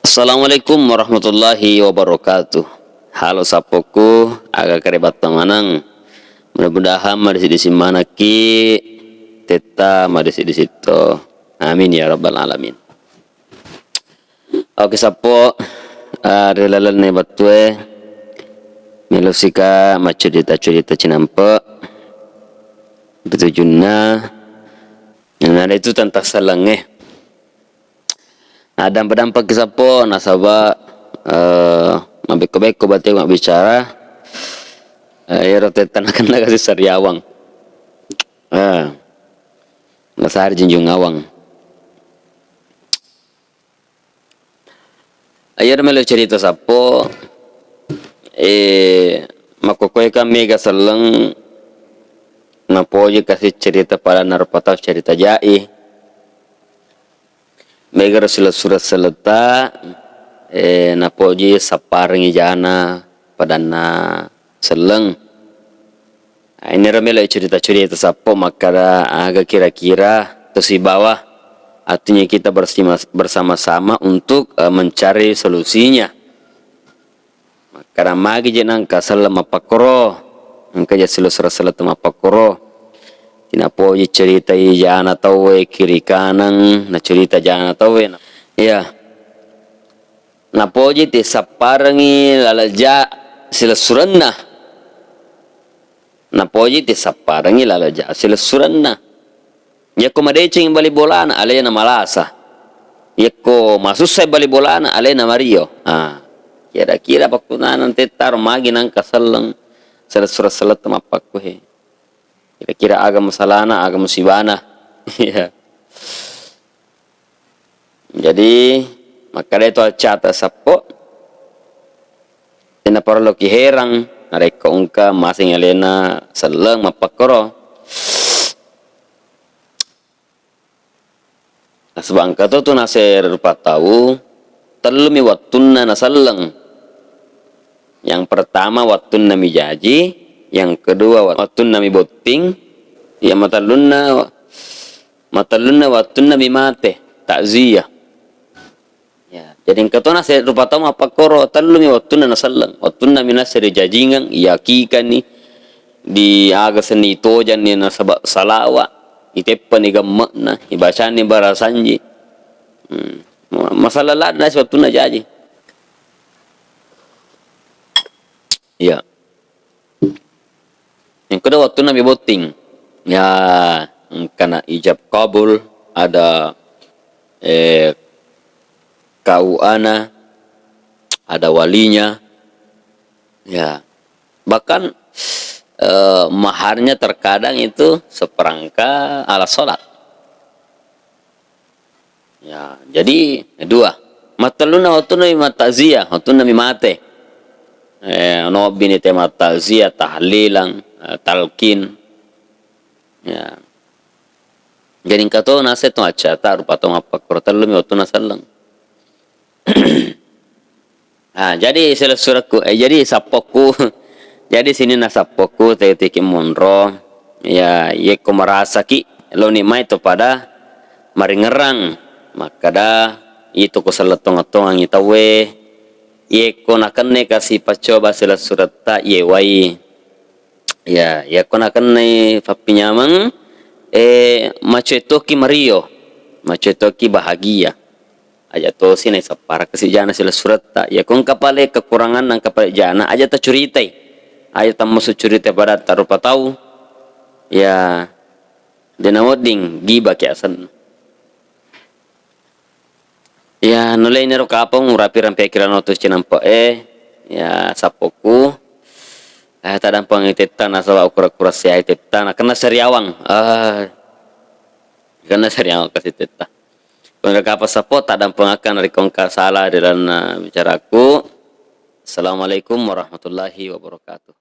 Assalamualaikum warahmatullahi wabarakatuh. Halo sapoku, agak kerebat temanang. Mudah-mudahan di mana ki teta di situ. Amin ya rabbal alamin. Oke sapo, relalan ne batue melosika cerita cinampe betujunna. Yang ada itu tentang salangeh. Ada dampak kisapo nasaba mabeko-beko bati mak bicara rotetan akan nagasi sariawang nasar jinjung awang ayar melo cerita sapo makokoy kami gasaleng napoji kasih cerita pada narpatau cerita jai Megar surat seleta napoji saparingi jana padana seleng. Ini ramela cerita-cerita sapo makara agak kira-kira terus di bawah artinya kita bersama-sama untuk mencari solusinya. Makara magi jenang kasalam apakoro angka jasilu surat seleta apakoro. Tinapoji cerita jana tawe kiri kanan na cerita jana tawe ya napoji ti saparangi lalaja sila suranna napoji ti saparangi lalaja sila suranna yako madecing bali bolana alay na malasa yako masusay bali bolana alay na mario kira-kira pakunanan tetar magi nang kasalang sila surat salat mapakuhe kira-kira agama salana, agama sibana. Jadi, maka itu cata sapo. Tina perlu kiherang, mereka ungka masing elena seleng mapakoro. Sebang kata tu nasir rupa tahu, telumi wattuna nasaleng. Yang pertama wattuna mijaji. Yang kedua watun nami botting ya matalunna watun nami mate takziah ya jadi ketona saya rupa tahu apa koro talumi watun nasallang watun nami nasri jajingan yakikan ni di aga seni tojan ni nasaba salawa itepan ni gamma na ibacan ni barasanji masalah lah nasi watun jaji ya yang kedua waktu nabi voting ya karena ijab kabul ada kauana ada walinya ya bahkan maharnya terkadang itu seperangka alat sholat ya jadi dua mataluna waktu nabi mataziyah waktu nabi mate no bini tema taziyah tahlilang talkin ya jadi kato nase to acha taru pato mapakor talumi waktu nasallang jadi sila suratku jadi sapoku jadi sini nasapoku teki monro ya yeko merasa ki lo ni mai to pada maringerang makada itu ko salatong-atong ang itawe yeko nakane kasih pacoba sila surat ta yewai ya konakan ni fapinyamang macetoki mario macetoki bahagia aja to sini sapara kasi jana sila surat ta ya kung kapale kekurangan ng kapale jana aja ta curitai aja ta musu curita pada tarupa tahu ya dinawoding giba kiasan ya nulay nero kapong rapi rampekiran otos cinampa ya sapoku tadang pangitetan asal ukura-kura siya itetan kena seriawang kena seriawang kasih teta pengkapa sapo tadang pengakan rikongka salah dalam bicaraku. Assalamualaikum warahmatullahi wabarakatuh.